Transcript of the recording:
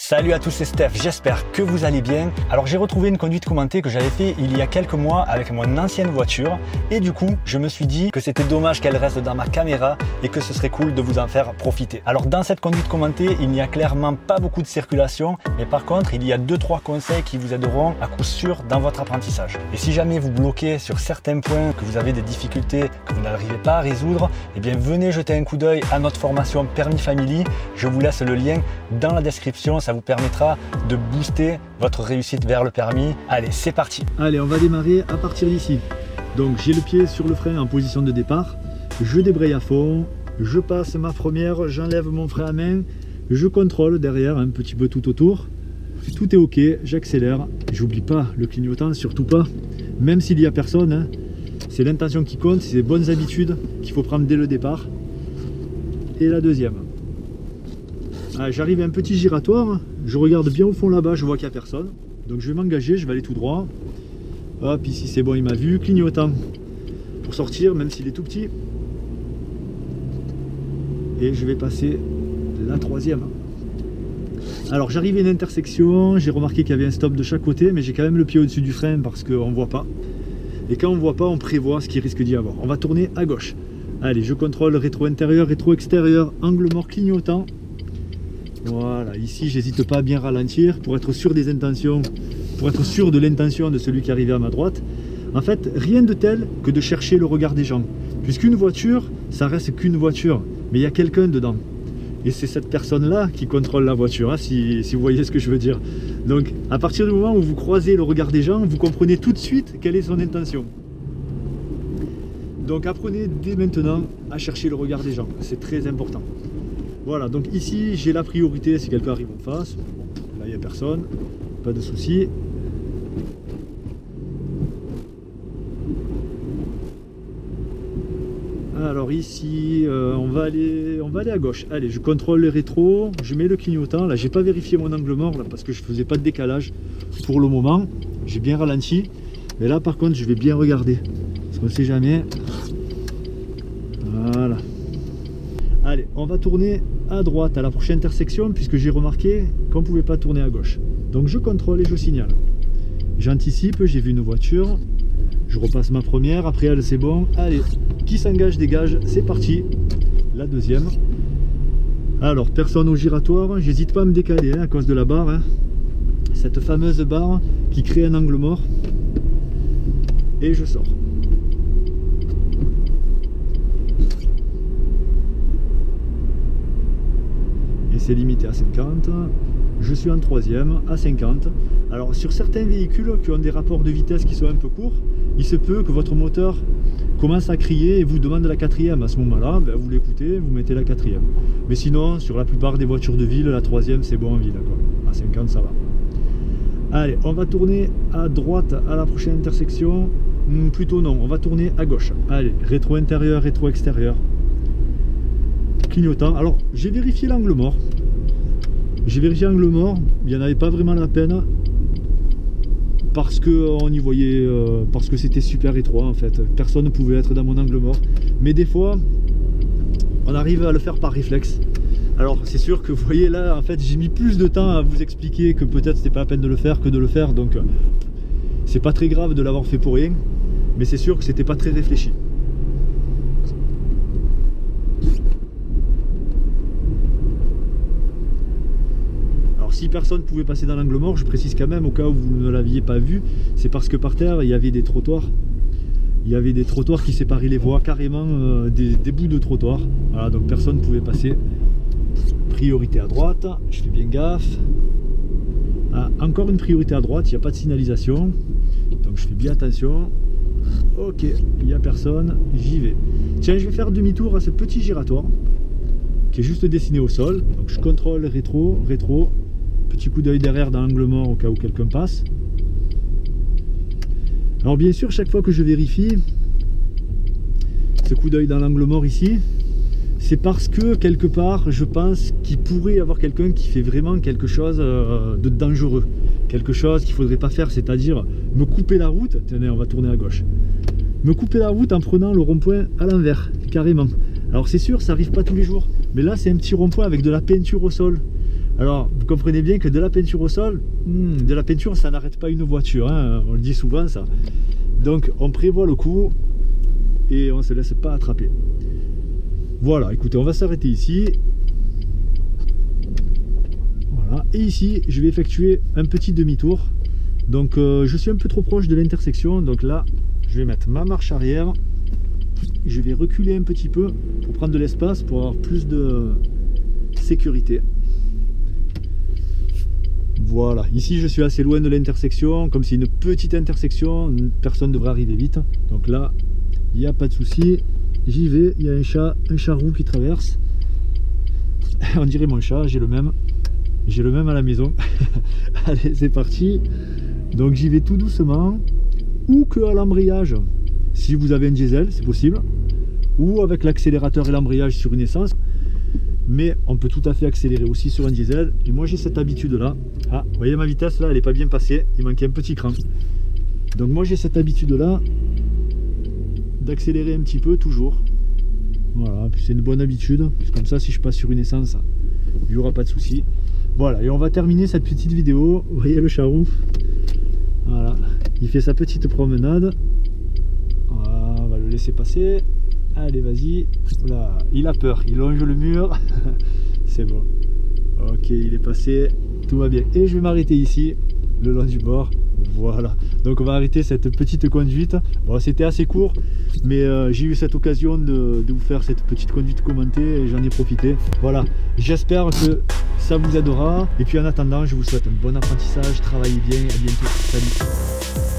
Salut à tous, c'est Steph, j'espère que vous allez bien. Alors j'ai retrouvé une conduite commentée que j'avais fait il y a quelques mois avec mon ancienne voiture et du coup je me suis dit que c'était dommage qu'elle reste dans ma caméra et que ce serait cool de vous en faire profiter. Alors dans cette conduite commentée, il n'y a clairement pas beaucoup de circulation, mais par contre il y a 2-3 conseils qui vous aideront à coup sûr dans votre apprentissage. Et si jamais vous bloquez sur certains points, que vous avez des difficultés que vous n'arrivez pas à résoudre, eh bien venez jeter un coup d'œil à notre formation Permis Family. Je vous laisse le lien dans la description. Ça vous permettra de booster votre réussite vers le permis. Allez, c'est parti. Allez, on va démarrer à partir d'ici. Donc j'ai le pied sur le frein en position de départ. Je débraye à fond. Je passe ma première, j'enlève mon frein à main. Je contrôle derrière un petit peu tout autour. Tout est ok, j'accélère. J'oublie pas le clignotant, surtout pas. Même s'il n'y a personne, hein. C'est l'intention qui compte, c'est les bonnes habitudes qu'il faut prendre dès le départ. Et la deuxième. J'arrive à un petit giratoire, je regarde bien au fond là-bas, je vois qu'il n'y a personne. Donc je vais m'engager, je vais aller tout droit. Hop, ici c'est bon, il m'a vu, clignotant pour sortir, même s'il est tout petit. Et je vais passer la troisième. Alors j'arrive à une intersection, j'ai remarqué qu'il y avait un stop de chaque côté, mais j'ai quand même le pied au-dessus du frein parce qu'on ne voit pas. Et quand on ne voit pas, on prévoit ce qu'il risque d'y avoir. On va tourner à gauche. Allez, je contrôle rétro intérieur, rétro extérieur, angle mort clignotant. Voilà, ici j'hésite pas à bien ralentir pour être sûr des intentions, pour être sûr de l'intention de celui qui arrivait à ma droite. En fait, rien de tel que de chercher le regard des gens. Puisqu'une voiture, ça reste qu'une voiture, mais il y a quelqu'un dedans. Et c'est cette personne-là qui contrôle la voiture, hein, si vous voyez ce que je veux dire. Donc, à partir du moment où vous croisez le regard des gens, vous comprenez tout de suite quelle est son intention. Donc apprenez dès maintenant à chercher le regard des gens, c'est très important. Voilà, donc ici j'ai la priorité si quelqu'un arrive en face. Bon, là il n'y a personne, pas de souci. Alors ici on va aller à gauche. Allez, je contrôle le rétro, je mets le clignotant. Là j'ai pas vérifié mon angle mort là, parce que je faisais pas de décalage pour le moment. J'ai bien ralenti. Mais là par contre je vais bien regarder. Parce qu'on ne sait jamais. Voilà. Allez, on va tourner à droite à la prochaine intersection puisque j'ai remarqué qu'on ne pouvait pas tourner à gauche. Donc je contrôle et je signale. J'anticipe, j'ai vu une voiture. Je repasse ma première, après elle c'est bon. Allez, qui s'engage, dégage, c'est parti. La deuxième. Alors, personne au giratoire, j'hésite pas à me décaler hein, à cause de la barre. Hein. Cette fameuse barre qui crée un angle mort. Et je sors. C'est limité à 50, je suis en troisième à 50. Alors sur certains véhicules qui ont des rapports de vitesse qui sont un peu courts, il se peut que votre moteur commence à crier et vous demande la quatrième. À ce moment là, ben, vous l'écoutez, vous mettez la quatrième. Mais sinon sur la plupart des voitures de ville, la troisième c'est bon en ville quoi. À 50 ça va. Allez, on va tourner à droite à la prochaine intersection. Plutôt non, on va tourner à gauche. Allez, rétro intérieur, rétro extérieur. Clignotant. Alors j'ai vérifié l'angle mort. J'ai vérifié l'angle mort, il n'y en avait pas vraiment la peine parce que on y voyait, parce que c'était super étroit en fait. Personne ne pouvait être dans mon angle mort. Mais des fois, on arrive à le faire par réflexe. Alors c'est sûr que vous voyez là, en fait, j'ai mis plus de temps à vous expliquer que peut-être c'était pas la peine de le faire que de le faire. Donc c'est pas très grave de l'avoir fait pour rien, mais c'est sûr que c'était pas très réfléchi. Si personne ne pouvait passer dans l'angle mort, je précise quand même au cas où vous ne l'aviez pas vu, c'est parce que par terre il y avait des trottoirs. Il y avait des trottoirs qui séparaient les voies, carrément des bouts de trottoir. Voilà, donc personne ne pouvait passer. Priorité à droite, je fais bien gaffe. Ah, encore une priorité à droite, il n'y a pas de signalisation. Donc je fais bien attention. Ok, il n'y a personne, j'y vais. Tiens, je vais faire demi-tour à ce petit giratoire qui est juste dessiné au sol. Donc je contrôle rétro, rétro. Petit coup d'œil derrière dans l'angle mort au cas où quelqu'un passe. Alors bien sûr, chaque fois que je vérifie ce coup d'œil dans l'angle mort ici, c'est parce que quelque part je pense qu'il pourrait y avoir quelqu'un qui fait vraiment quelque chose de dangereux, quelque chose qu'il ne faudrait pas faire, c'est-à-dire me couper la route. Tenez, on va tourner à gauche. Me couper la route en prenant le rond-point à l'envers, carrément. Alors c'est sûr, ça n'arrive pas tous les jours, mais là c'est un petit rond-point avec de la peinture au sol. Alors, vous comprenez bien que de la peinture au sol, de la peinture, ça n'arrête pas une voiture, hein, on le dit souvent ça. Donc, on prévoit le coup et on ne se laisse pas attraper. Voilà, écoutez, on va s'arrêter ici. Voilà, et ici, je vais effectuer un petit demi-tour. Donc, je suis un peu trop proche de l'intersection, donc là, je vais mettre ma marche arrière. Je vais reculer un petit peu pour prendre de l'espace, pour avoir plus de sécurité. Voilà, ici je suis assez loin de l'intersection, comme c'est une petite intersection, personne ne devrait arriver vite. Donc là, il n'y a pas de souci, j'y vais, il y a un chat roux qui traverse. On dirait mon chat, j'ai le même à la maison. Allez, c'est parti. Donc j'y vais tout doucement, ou que à l'embrayage, si vous avez un diesel, c'est possible, ou avec l'accélérateur et l'embrayage sur une essence. Mais on peut tout à fait accélérer aussi sur un diesel. Et moi j'ai cette habitude là. Ah, vous voyez ma vitesse là, elle n'est pas bien passée. Il manquait un petit cran. Donc moi j'ai cette habitude là d'accélérer un petit peu toujours. Voilà, puis c'est une bonne habitude. Comme ça, si je passe sur une essence, il n'y aura pas de souci. Voilà, et on va terminer cette petite vidéo. Vous voyez le charroux. Voilà, il fait sa petite promenade. Voilà, on va le laisser passer. Allez, vas-y. Là, il a peur, il longe le mur. C'est bon. Ok, il est passé. Tout va bien. Et je vais m'arrêter ici, le long du bord. Voilà. Donc on va arrêter cette petite conduite. Bon, c'était assez court, mais j'ai eu cette occasion de vous faire cette petite conduite commentée et j'en ai profité. Voilà. J'espère que ça vous aidera. Et puis en attendant, je vous souhaite un bon apprentissage. Travaillez bien. À bientôt. Salut.